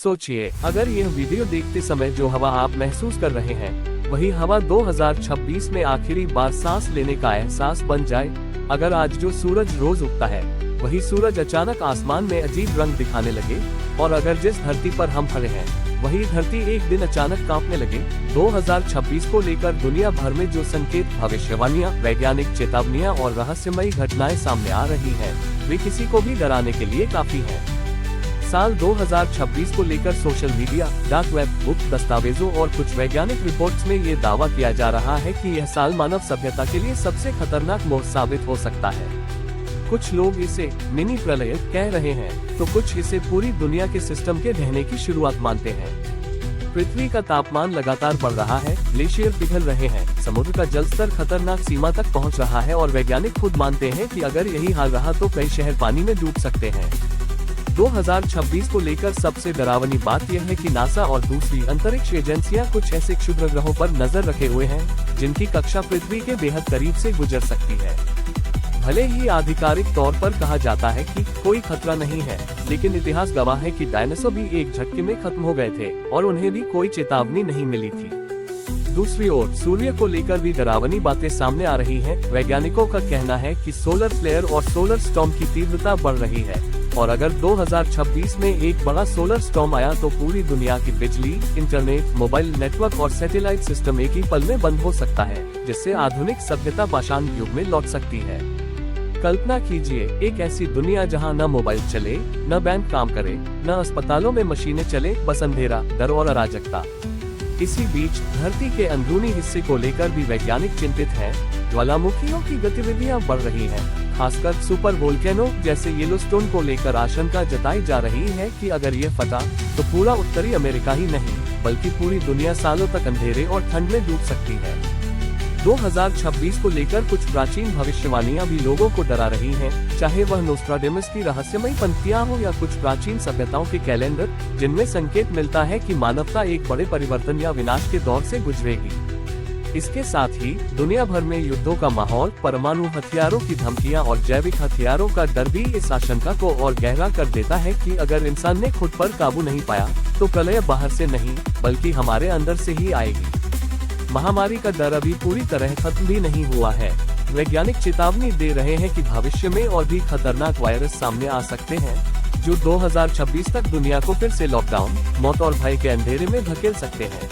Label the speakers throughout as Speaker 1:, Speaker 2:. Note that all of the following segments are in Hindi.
Speaker 1: सोचिए, अगर यह वीडियो देखते समय जो हवा आप महसूस कर रहे हैं, वही हवा 2026 में आखिरी बार सांस लेने का एहसास बन जाए। अगर आज जो सूरज रोज उगता है, वही सूरज अचानक आसमान में अजीब रंग दिखाने लगे, और अगर जिस धरती पर हम खड़े हैं, वही धरती एक दिन अचानक कांपने लगे। 2026 को लेकर दुनिया भर में जो संकेत, भविष्यवाणियां, वैज्ञानिक चेतावनियां और रहस्यमयी घटनाएं सामने आ रही हैं, वे किसी को भी डराने के लिए काफी हैं। साल 2026 को लेकर सोशल मीडिया, डार्क वेब, गुप्त दस्तावेजों और कुछ वैज्ञानिक रिपोर्ट्स में ये दावा किया जा रहा है कि यह साल मानव सभ्यता के लिए सबसे खतरनाक मोड़ साबित हो सकता है। कुछ लोग इसे मिनी प्रलय कह रहे हैं, तो कुछ इसे पूरी दुनिया के सिस्टम के ढहने की शुरुआत मानते हैं। पृथ्वी का तापमान लगातार बढ़ रहा है, ग्लेशियर पिघल रहे हैं, समुद्र का जलस्तर खतरनाक सीमा तक पहुंच रहा है और वैज्ञानिक खुद मानते हैं कि अगर यही हाल रहा तो कई शहर पानी में डूब सकते हैं। 2026 को लेकर सबसे डरावनी बात यह है कि नासा और दूसरी अंतरिक्ष एजेंसियां कुछ ऐसे क्षुद्र ग्रहों पर नजर रखे हुए हैं, जिनकी कक्षा पृथ्वी के बेहद करीब से गुजर सकती है। भले ही आधिकारिक तौर पर कहा जाता है कि कोई खतरा नहीं है, लेकिन इतिहास गवाह है कि डायनासोर भी एक झटके में खत्म हो गए थे और उन्हें भी कोई चेतावनी नहीं मिली थी। दूसरी ओर सूर्य को लेकर भी डरावनी बातें सामने आ रही हैं। वैज्ञानिकों का कहना है कि सोलर फ्लेयर और सोलर स्टॉर्म की तीव्रता बढ़ रही है, और अगर 2026 में एक बड़ा सोलर स्टॉर्म आया तो पूरी दुनिया की बिजली, इंटरनेट, मोबाइल नेटवर्क और सैटेलाइट सिस्टम एक ही पल में बंद हो सकता है, जिससे आधुनिक सभ्यता पाषाण युग में लौट सकती है। कल्पना कीजिए, एक ऐसी दुनिया जहां न मोबाइल चले, न बैंक काम करे, न अस्पतालों में मशीनें चले, बस अंधेरा, डर और अराजकता। इसी बीच धरती के अंदरूनी हिस्से को लेकर भी वैज्ञानिक चिंतित हैं। ज्वालामुखियों की गतिविधियां बढ़ रही हैं, खासकर सुपर वोल्केनो जैसे येलोस्टोन को लेकर आशंका जताई जा रही है कि अगर ये फटा तो पूरा उत्तरी अमेरिका ही नहीं, बल्कि पूरी दुनिया सालों तक अंधेरे और ठंड में डूब सकती है। 2026 को लेकर कुछ प्राचीन भविष्यवाणियां भी लोगों को डरा रही हैं, चाहे वह नोस्ट्राडेमस की रहस्यमयी पंक्तियां हो या कुछ प्राचीन सभ्यताओं के कैलेंडर, जिनमें संकेत मिलता है कि मानवता एक बड़े परिवर्तन या विनाश के दौर से गुजरेगी। इसके साथ ही दुनिया भर में युद्धों का माहौल, परमाणु हथियारों की धमकियां और जैविक हथियारों का डर भी इस आशंका को और गहरा कर देता है कि अगर इंसान ने खुद पर काबू नहीं पाया, तो प्रलय बाहर से नहीं, बल्कि हमारे अंदर से ही आएगी। महामारी का डर अभी पूरी तरह खत्म भी नहीं हुआ है। वैज्ञानिक चेतावनी दे रहे हैं कि भविष्य में और भी खतरनाक वायरस सामने आ सकते हैं, जो 2026 तक दुनिया को फिर से लॉकडाउन, मौत और भय के अंधेरे में धकेल सकते हैं।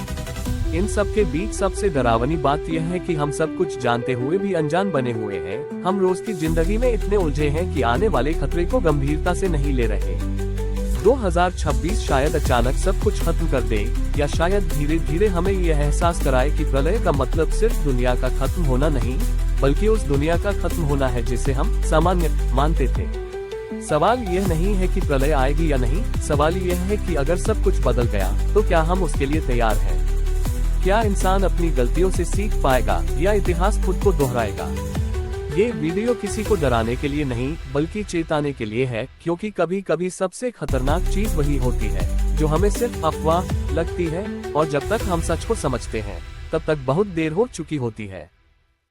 Speaker 1: इन सब के बीच सबसे डरावनी बात यह है कि हम सब कुछ जानते हुए भी अनजान बने हुए हैं। हम रोज की जिंदगी में इतने उलझे हैं कि आने वाले खतरे को गंभीरता से नहीं ले रहे। 2026 शायद अचानक सब कुछ खत्म कर दे, या शायद धीरे धीरे हमें यह एहसास कराए कि प्रलय का मतलब सिर्फ दुनिया का खत्म होना नहीं, बल्कि उस दुनिया का खत्म होना है जिसे हम सामान्य मानते थे। सवाल यह नहीं है कि प्रलय आएगी या नहीं, सवाल यह है कि अगर सब कुछ बदल गया तो क्या हम उसके लिए तैयार हैं? क्या इंसान अपनी गलतियों से सीख पाएगा या इतिहास खुद को दोहराएगा? ये वीडियो किसी को डराने के लिए नहीं, बल्कि चेताने के लिए है, क्योंकि कभी कभी सबसे खतरनाक चीज वही होती है जो हमें सिर्फ अफवाह लगती है, और जब तक हम सच को समझते हैं, तब तक बहुत देर हो चुकी होती है।